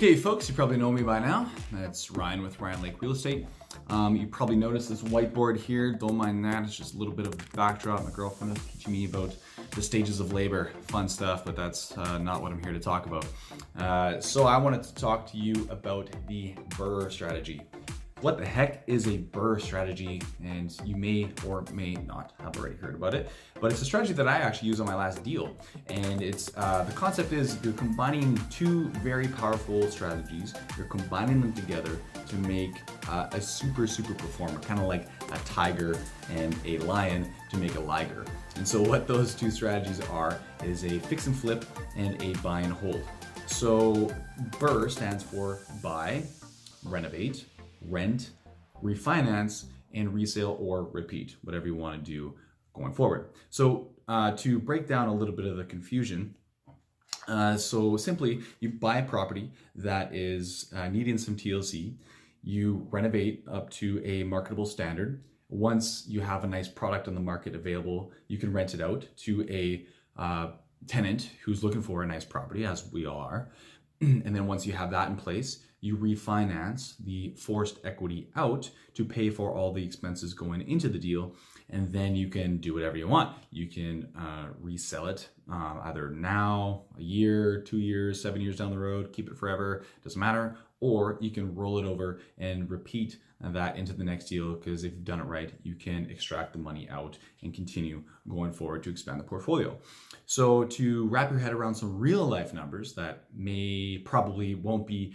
Okay, folks, you probably know me by now. That's Ryan with Ryan Lake Real Estate. You probably noticed this whiteboard here. Don't mind that. It's just a little bit of backdrop. My girlfriend is teaching me about the stages of labor. Fun stuff, but that's not what I'm here to talk about. So I wanted to talk to you about the BRRRR strategy. What the heck is a BRRRR strategy? And you may or may not have already heard about it, but it's a strategy that I actually used on my last deal. And it's the concept is you're combining two very powerful strategies. You're combining them together to make a super performer, kind of like a tiger and a lion to make a liger. And so what those two strategies are is a fix and flip and a buy and hold. So BRRRR stands for buy, renovate, rent, refinance, and resale or repeat, whatever you want to do going forward. So to break down a little bit of the confusion, so simply you buy a property that is needing some TLC, you renovate up to a marketable standard. Once you have a nice product on the market available, you can rent it out to a tenant who's looking for a nice property, as we all are. And then once you have that in place, you refinance the forced equity out to pay for all the expenses going into the deal. And then you can do whatever you want. You can resell it either now, a year, 2 years, 7 years down the road, keep it forever, doesn't matter. Or you can roll it over and repeat that into the next deal, because if you've done it right, you can extract the money out and continue going forward to expand the portfolio. So to wrap your head around some real life numbers that probably won't be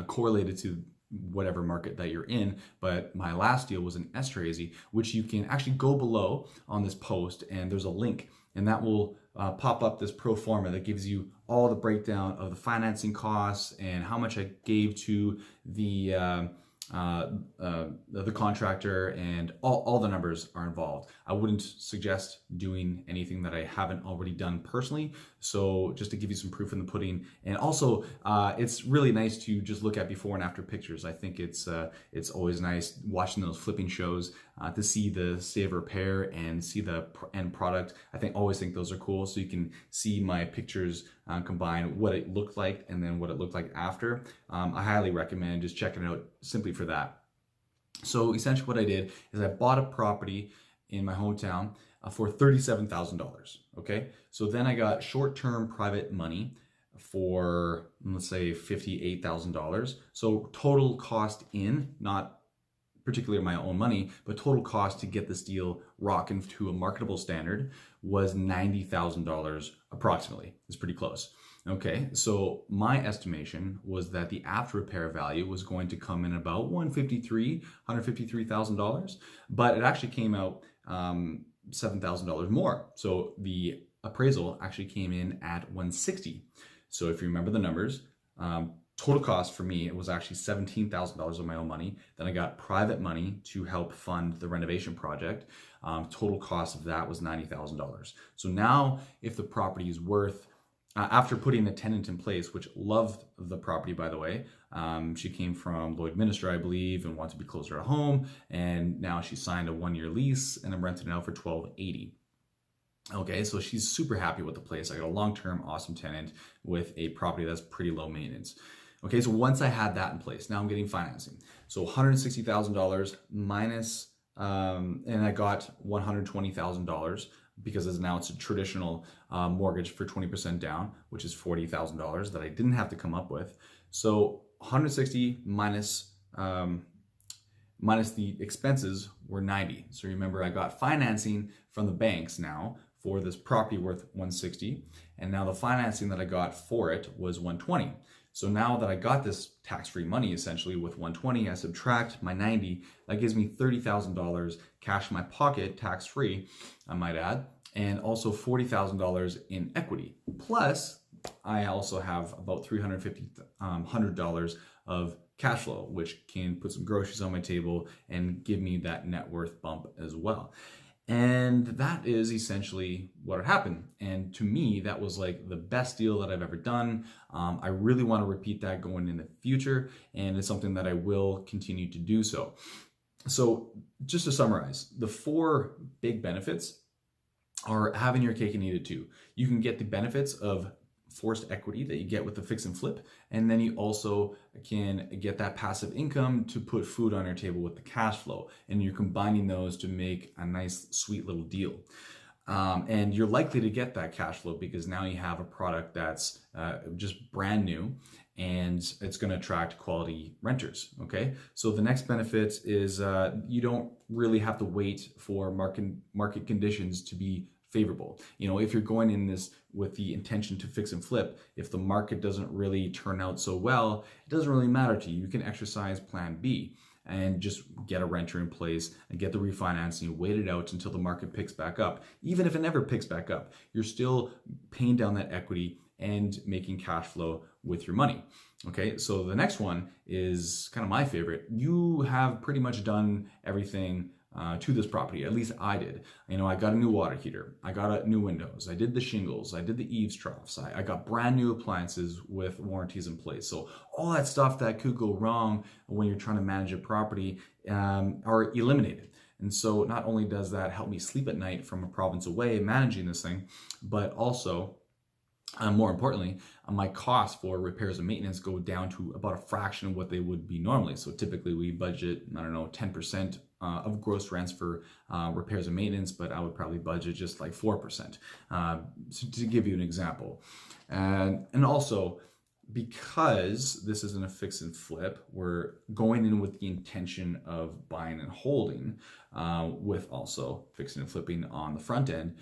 correlated to whatever market that you're in, but my last deal was an Estrazy, which you can actually go below on this post, and there's a link, and that will pop up this pro forma that gives you all the breakdown of the financing costs and how much I gave to the contractor, and all the numbers are involved. I wouldn't suggest doing anything that I haven't already done personally. So just to give you some proof in the pudding, and also it's really nice to just look at before and after pictures. I think it's always nice watching those flipping shows to see the state of repair and see the end product. Always think those are cool. So you can see my pictures combine what it looked like and then what it looked like after. I highly recommend just checking it out simply for that. So essentially what I did is I bought a property in my hometown for $37,000. Okay. So then I got short-term private money for, let's say, $58,000. So total cost in, not particularly my own money, but total cost to get this deal rocking to a marketable standard was $90,000 approximately. It's pretty close. Okay, so my estimation was that the after repair value was going to come in about $153,000, but it actually came out $7,000 more. So the appraisal actually came in at $160,000. So if you remember the numbers, total cost for me, it was actually $17,000 of my own money. Then I got private money to help fund the renovation project. Total cost of that was $90,000. So now if the property is worth, after putting a tenant in place, which loved the property, by the way, she came from Lloydminster, I believe, and wanted to be closer to home. And now she signed a 1-year lease, and I'm renting it out for $1,280. Okay, so she's super happy with the place. I got a long-term awesome tenant with a property that's pretty low maintenance. Okay, so once I had that in place, now I'm getting financing. So $160,000 minus, and I got $120,000 because now it's a traditional mortgage for 20% down, which is $40,000 that I didn't have to come up with. So 160 minus the expenses were 90. So remember, I got financing from the banks now for this property worth 160, and now the financing that I got for it was 120. So now that I got this tax-free money, essentially with 120, I subtract my 90, that gives me $30,000 cash in my pocket, tax-free, I might add, and also $40,000 in equity. Plus, I also have about $350 of cash flow, which can put some groceries on my table and give me that net worth bump as well. And that is essentially what had happened. And to me, that was like the best deal that I've ever done. I really want to repeat that going in the future, and it's something that I will continue to do so. So just to summarize, the 4 big benefits are having your cake and eat it too. You can get the benefits of forced equity that you get with the fix and flip, and then you also can get that passive income to put food on your table with the cash flow, and you're combining those to make a nice sweet little deal. And you're likely to get that cash flow because now you have a product that's just brand new, and it's going to attract quality renters. Okay, so the next benefit is you don't really have to wait for market conditions to be favorable. You know, if you're going in this with the intention to fix and flip, if the market doesn't really turn out so well, it doesn't really matter to you. You can exercise plan B and just get a renter in place and get the refinancing, wait it out until the market picks back up. Even if it never picks back up, you're still paying down that equity and making cash flow with your money. Okay, so the next one is kind of my favorite. You have pretty much done everything to this property. At least I did. You know, I got a new water heater, I got new windows, I did the shingles, I did the eaves troughs, I got brand new appliances with warranties in place. So all that stuff that could go wrong when you're trying to manage a property are eliminated. And so not only does that help me sleep at night from a province away managing this thing, but also more importantly, my costs for repairs and maintenance go down to about a fraction of what they would be normally. So typically we budget, I don't know, 10% of gross rents for repairs and maintenance, but I would probably budget just like 4%, so to give you an example. And also, because this isn't a fix and flip, we're going in with the intention of buying and holding, with also fixing and flipping on the front end.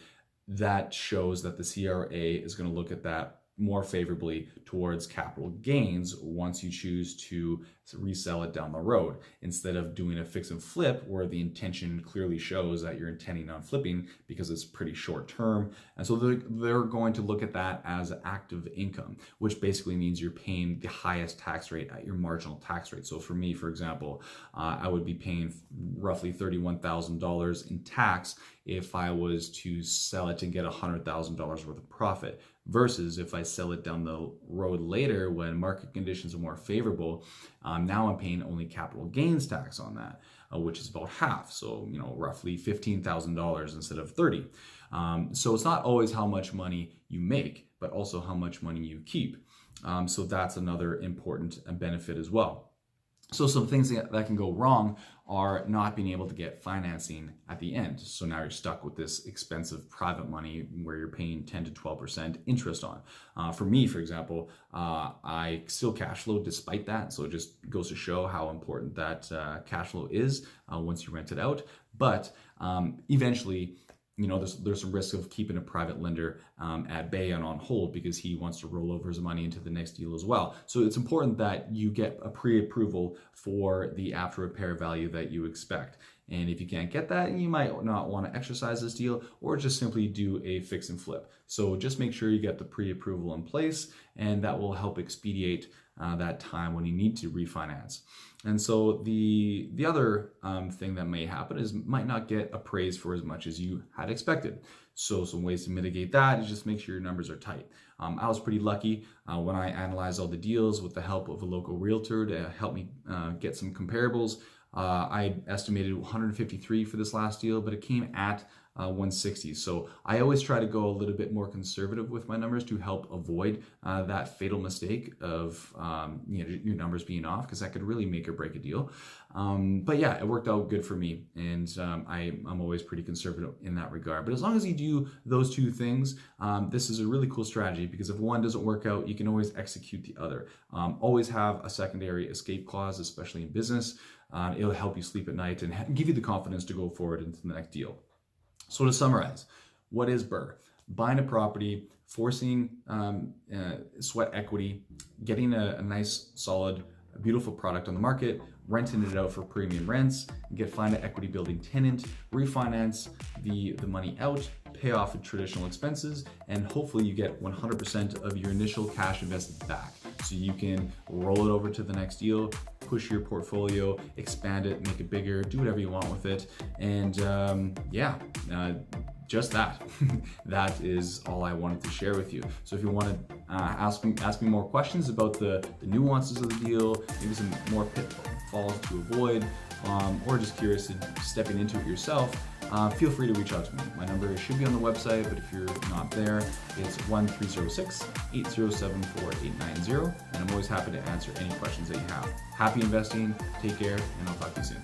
That shows that the CRA is going to look at that more favorably towards capital gains once you choose to resell it down the road, instead of doing a fix and flip where the intention clearly shows that you're intending on flipping because it's pretty short term. And so they're going to look at that as active income, which basically means you're paying the highest tax rate at your marginal tax rate. So for me, for example, I would be paying roughly $31,000 in tax if I was to sell it and get $100,000 worth of profit, versus if I sell it down the road later when market conditions are more favorable, now I'm paying only capital gains tax on that, which is about half. So, you know, roughly $15,000 instead of 30. So it's not always how much money you make, but also how much money you keep. So that's another important benefit as well. So some things that can go wrong are not being able to get financing at the end. So now you're stuck with this expensive private money where you're paying 10 to 12% interest on. For me, for example, I still cash flow despite that. So it just goes to show how important that cash flow is once you rent it out. But eventually, you know, there's some risk of keeping a private lender at bay and on hold because he wants to roll over his money into the next deal as well. So it's important that you get a pre-approval for the after repair value that you expect. And if you can't get that, you might not want to exercise this deal or just simply do a fix and flip. So just make sure you get the pre-approval in place, and that will help expedite that time when you need to refinance. And so the other thing that may happen is might not get appraised for as much as you had expected. So some ways to mitigate that is just make sure your numbers are tight. I was pretty lucky when I analyzed all the deals with the help of a local realtor to help me get some comparables. I estimated 153 for this last deal, but it came at 160. So I always try to go a little bit more conservative with my numbers to help avoid that fatal mistake of you know, your numbers being off, because that could really make or break a deal. But yeah, it worked out good for me, and I'm always pretty conservative in that regard. But as long as you do those two things, this is a really cool strategy, because if one doesn't work out, you can always execute the other. Always have a secondary escape clause, especially in business. It'll help you sleep at night and give you the confidence to go forward into the next deal. So to summarize, what is BRRRR? Buying a property, forcing sweat equity, getting a nice, solid, beautiful product on the market, renting it out for premium rents, find an equity building tenant, refinance the money out, pay off the traditional expenses, and hopefully you get 100% of your initial cash invested back. So you can roll it over to the next deal, push your portfolio, expand it, make it bigger, do whatever you want with it. And just that. That is all I wanted to share with you. So if you want to ask me more questions about the nuances of the deal, maybe some more pitfalls to avoid, or just curious in stepping into it yourself, feel free to reach out to me. My number should be on the website, but if you're not there, it's 1-306-807-4890, and I'm always happy to answer any questions that you have. Happy investing, take care, and I'll talk to you soon.